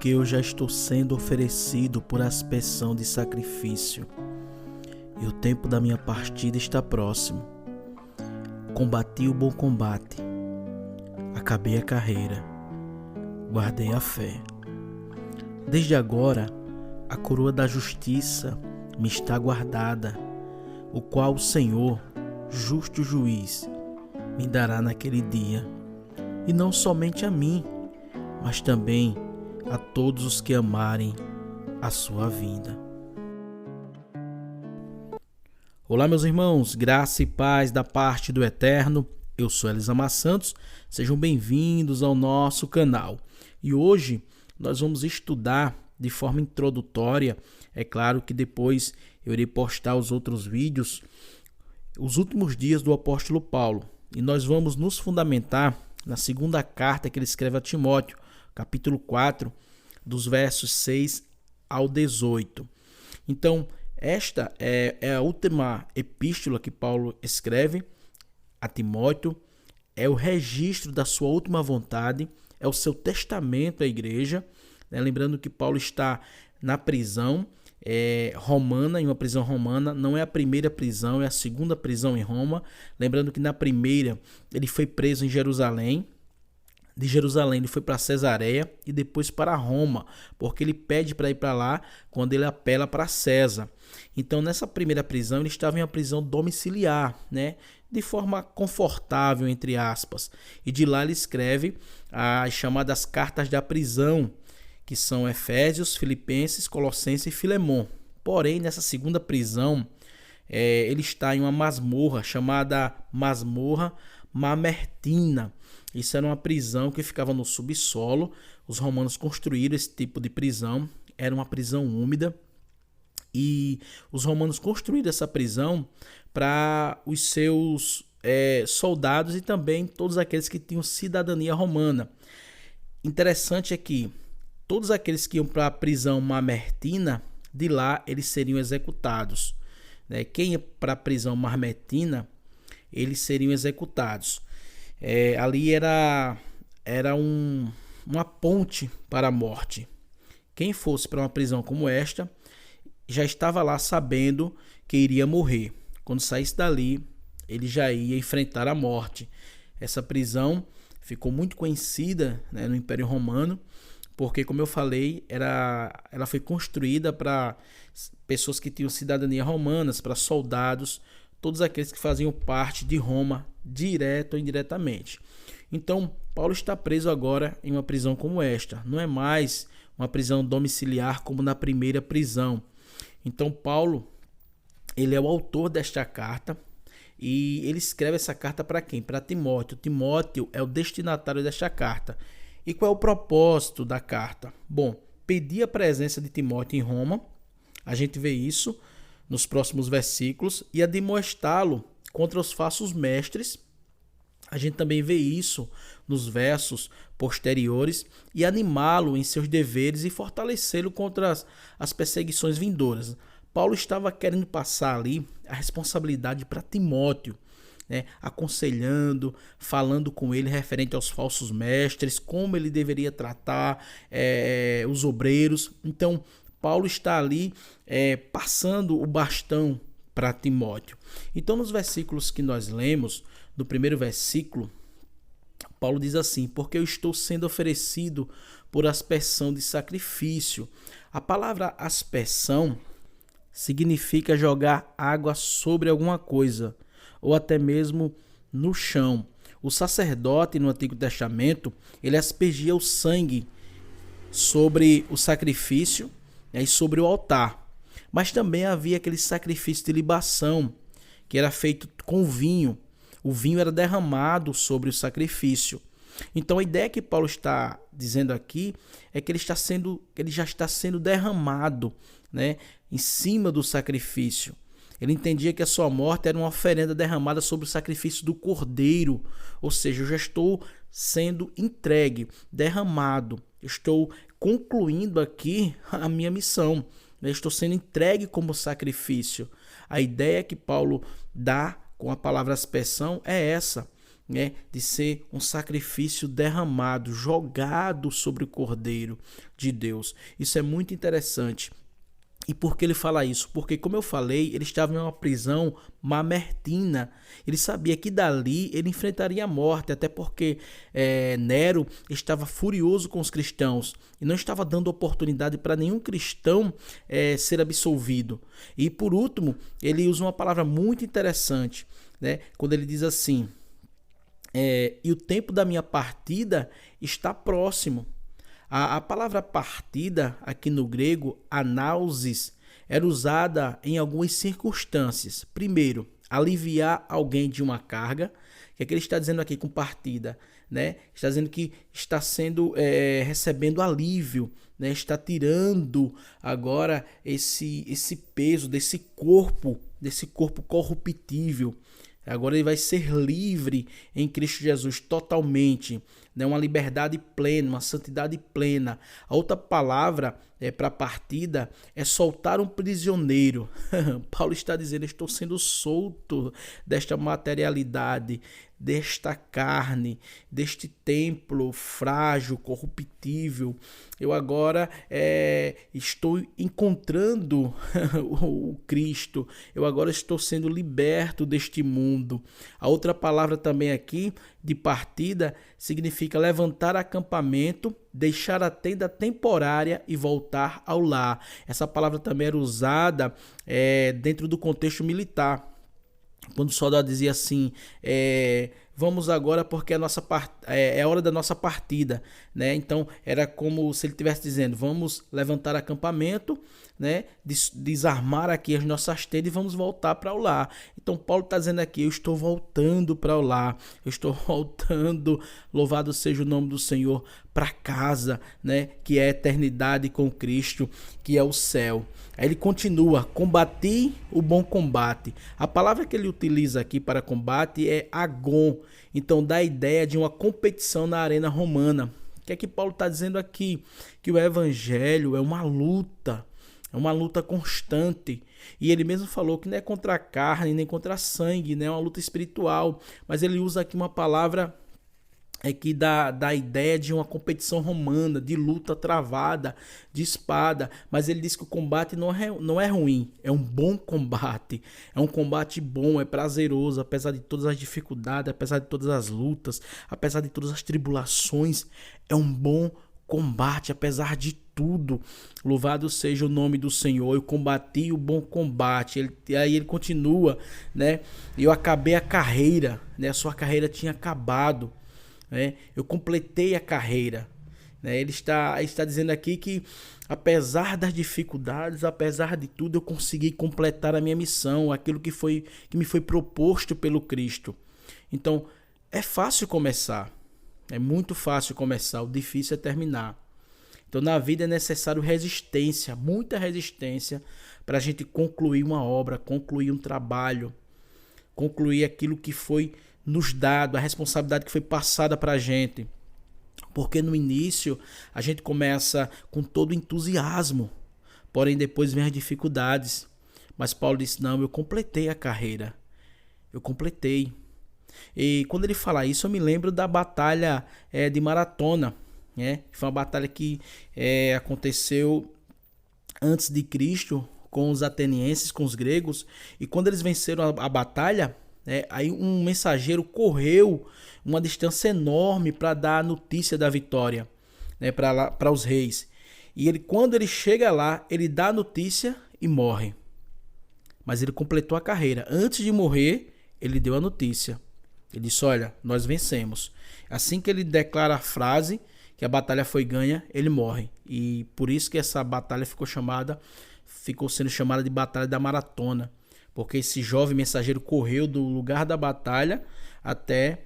porque eu já estou sendo oferecido por aspersão de sacrifício, e o tempo da minha partida está próximo. Combati o bom combate, acabei a carreira, guardei a fé. Desde agora, a coroa da justiça me está guardada, o qual o Senhor, justo juiz, me dará naquele dia, e não somente a mim, mas também a todos os que amarem a sua vinda. Olá, meus irmãos, graça e paz da parte do Eterno. Eu sou Elisama Santos, sejam bem-vindos ao nosso canal. E hoje nós vamos estudar de forma introdutória. É claro que depois eu irei postar os outros vídeos, os últimos dias do apóstolo Paulo. E nós vamos nos fundamentar na segunda carta que ele escreve a Timóteo, capítulo 4, dos versos 6 ao 18. Então, esta é a última epístola que Paulo escreve a Timóteo, é o registro da sua última vontade, é o seu testamento à igreja, né? Lembrando que Paulo está na prisão romana, em uma prisão romana, não é a primeira prisão, é a segunda prisão em Roma. Lembrando que na primeira ele foi preso em Jerusalém, de Jerusalém ele foi para Cesareia e depois para Roma, porque ele pede para ir para lá quando ele apela para César. Então nessa primeira prisão ele estava em uma prisão domiciliar, né? De forma confortável, entre aspas, e de lá ele escreve as chamadas cartas da prisão, que são Efésios, Filipenses, Colossenses e Filemon. Porém, nessa segunda prisão, ele está em uma masmorra chamada Masmorra Mamertina. Isso era uma prisão que ficava no subsolo. Os romanos construíram esse tipo de prisão. Era uma prisão úmida. E os romanos construíram essa prisão para os seus soldados e também todos aqueles que tinham cidadania romana. Interessante é que todos aqueles que iam para a prisão mamertina, de lá eles seriam executados, né? Quem ia para a prisão mamertina, eles seriam executados. Ali era uma ponte para a morte. Quem fosse para uma prisão como esta, já estava lá sabendo que iria morrer. Quando saísse dali, ele já ia enfrentar a morte. Essa prisão ficou muito conhecida, né, no Império Romano, porque, como eu falei, ela foi construída para pessoas que tinham cidadania romana, para soldados, todos aqueles que faziam parte de Roma, direto ou indiretamente. Então, Paulo está preso agora em uma prisão como esta. Não é mais uma prisão domiciliar como na primeira prisão. Então, Paulo, ele é o autor desta carta e ele escreve essa carta para quem? Para Timóteo. Timóteo é o destinatário desta carta. E qual é o propósito da carta? Bom, pedir a presença de Timóteo em Roma, a gente vê isso nos próximos versículos, e admoestá-lo contra os falsos mestres, a gente também vê isso nos versos posteriores, e animá-lo em seus deveres e fortalecê-lo contra as perseguições vindouras. Paulo estava querendo passar ali a responsabilidade para Timóteo, né, aconselhando, falando com ele referente aos falsos mestres, como ele deveria tratar os obreiros. Então, Paulo está ali passando o bastão para Timóteo. Então, nos versículos que nós lemos, no primeiro versículo, Paulo diz assim: porque eu estou sendo oferecido por aspersão de sacrifício. A palavra aspersão significa jogar água sobre alguma coisa, ou até mesmo no chão. O sacerdote no Antigo Testamento, ele aspergia o sangue sobre o sacrifício, né, e sobre o altar. Mas também havia aquele sacrifício de libação, que era feito com vinho. O vinho era derramado sobre o sacrifício. Então a ideia que Paulo está dizendo aqui é que ele já está sendo derramado, né, em cima do sacrifício. Ele entendia que a sua morte era uma oferenda derramada sobre o sacrifício do cordeiro. Ou seja, eu já estou sendo entregue, derramado. Eu estou concluindo aqui a minha missão. Eu estou sendo entregue como sacrifício. A ideia que Paulo dá com a palavra aspersão é essa, né, de ser um sacrifício derramado, jogado sobre o Cordeiro de Deus. Isso é muito interessante. E por que ele fala isso? Porque, como eu falei, ele estava em uma prisão mamertina. Ele sabia que dali ele enfrentaria a morte, até porque Nero estava furioso com os cristãos e não estava dando oportunidade para nenhum cristão ser absolvido. E por último, ele usa uma palavra muito interessante, né? Quando ele diz assim, e o tempo da minha partida está próximo. A palavra partida, aqui no grego, anausis, era usada em algumas circunstâncias. Primeiro, aliviar alguém de uma carga. O que é que ele está dizendo aqui com partida? Né? Está dizendo que está sendo recebendo alívio, né? Está tirando agora esse peso desse corpo corruptível. Agora ele vai ser livre em Cristo Jesus totalmente, né? Uma liberdade plena, uma santidade plena. A outra palavra para partida é soltar um prisioneiro. Paulo está dizendo, estou sendo solto desta materialidade, desta carne, deste templo frágil, corruptível. Eu agora estou encontrando o Cristo. Eu agora estou sendo liberto deste mundo. A outra palavra também aqui de partida significa levantar acampamento, deixar a tenda temporária e voltar ao lar. Essa palavra também era usada dentro do contexto militar. Quando o soldado dizia assim, vamos agora porque é hora da nossa partida, né? Então era como se ele estivesse dizendo, vamos levantar acampamento, né? Desarmar aqui as nossas tendas e vamos voltar para o lar. Então Paulo está dizendo aqui, eu estou voltando para o lar, eu estou voltando, louvado seja o nome do Senhor, para casa, né? Que é a eternidade com Cristo, que é o céu. Aí ele continua, combati o bom combate. A palavra que ele utiliza aqui para combate é agon. Então dá a ideia de uma competição na arena romana. O que é que Paulo está dizendo aqui? Que o evangelho é uma luta constante. E ele mesmo falou que não é contra a carne, nem contra a sangue, né? É uma luta espiritual. Mas ele usa aqui uma palavra que dá a ideia de uma competição romana, de luta travada, de espada. Mas ele diz que o combate não é ruim, é um bom combate. É um combate bom, é prazeroso, apesar de todas as dificuldades, apesar de todas as lutas, apesar de todas as tribulações. É um bom combate, apesar de tudo. Louvado seja o nome do Senhor. Eu combati o bom combate. Aí ele continua, né? Eu acabei a carreira, né? A sua carreira tinha acabado. Eu completei a carreira. Ele está dizendo aqui que apesar das dificuldades, apesar de tudo, eu consegui completar a minha missão, aquilo que me foi proposto pelo Cristo. Então é fácil começar, é muito fácil começar, o difícil é terminar. Então na vida é necessário resistência, muita resistência, para a gente concluir uma obra, concluir um trabalho, concluir aquilo que foi nos dado, a responsabilidade que foi passada para a gente. Porque no início a gente começa com todo entusiasmo, porém depois vem as dificuldades. Mas Paulo disse, não, eu completei a carreira, eu completei. E quando ele fala isso, eu me lembro da batalha de Maratona, né? Foi uma batalha que aconteceu antes de Cristo com os atenienses, com os gregos. E quando eles venceram a batalha, aí um mensageiro correu uma distância enorme para dar a notícia da vitória, né, para os reis. E quando ele chega lá, ele dá a notícia e morre. Mas ele completou a carreira. Antes de morrer, ele deu a notícia. Ele disse, olha, nós vencemos. Assim que ele declara a frase que a batalha foi ganha, ele morre. E por isso que essa batalha ficou sendo chamada de Batalha da Maratona. Porque esse jovem mensageiro correu do lugar da batalha até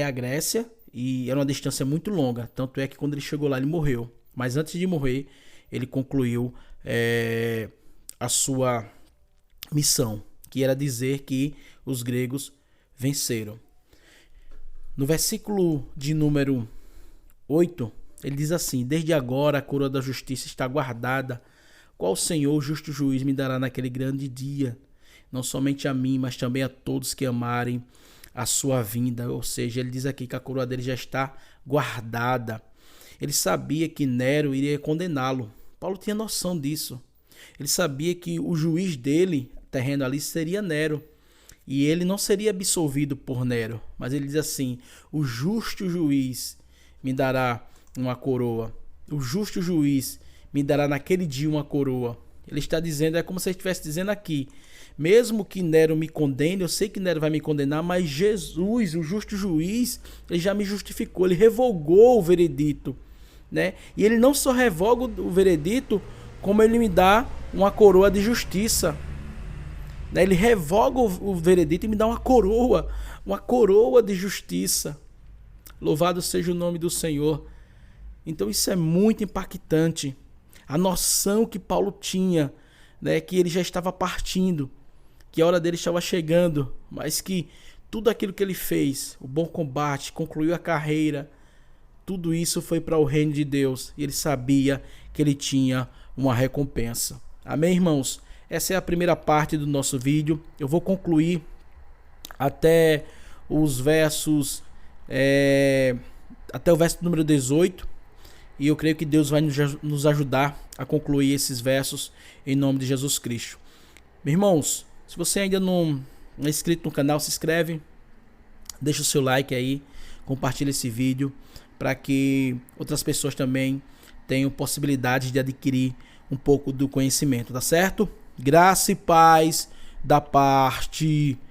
a Grécia, e era uma distância muito longa. Tanto é que quando ele chegou lá, ele morreu. Mas antes de morrer, ele concluiu a sua missão, que era dizer que os gregos venceram. No versículo de número 8, ele diz assim, desde agora a coroa da justiça está guardada, qual Senhor, justo juiz, me dará naquele grande dia, não somente a mim, mas também a todos que amarem a sua vinda, ou seja, ele diz aqui que a coroa dele já está guardada. Ele sabia que Nero iria condená-lo. Paulo tinha noção disso. Ele sabia que o juiz dele, terreno ali, seria Nero. E ele não seria absolvido por Nero. Mas ele diz assim: o justo juiz me dará uma coroa. O justo juiz me dará naquele dia uma coroa. Ele está dizendo, é como se ele estivesse dizendo aqui: mesmo que Nero me condene, eu sei que Nero vai me condenar, mas Jesus, o justo juiz, ele já me justificou, ele revogou o veredito, né? E ele não só revoga o veredito, como ele me dá uma coroa de justiça, né? Ele revoga o veredito e me dá uma coroa de justiça. Louvado seja o nome do Senhor. Então isso é muito impactante. A noção que Paulo tinha, né, que ele já estava partindo, que a hora dele estava chegando, mas que tudo aquilo que ele fez, o bom combate, concluiu a carreira, tudo isso foi para o reino de Deus. E ele sabia que ele tinha uma recompensa. Amém, irmãos? Essa é a primeira parte do nosso vídeo. Eu vou concluir até os versos, até o verso número 18. E eu creio que Deus vai nos ajudar a concluir esses versos em nome de Jesus Cristo. Meus irmãos, se você ainda não é inscrito no canal, se inscreve, deixa o seu like aí, compartilha esse vídeo para que outras pessoas também tenham possibilidade de adquirir um pouco do conhecimento, tá certo? Graça e paz da parte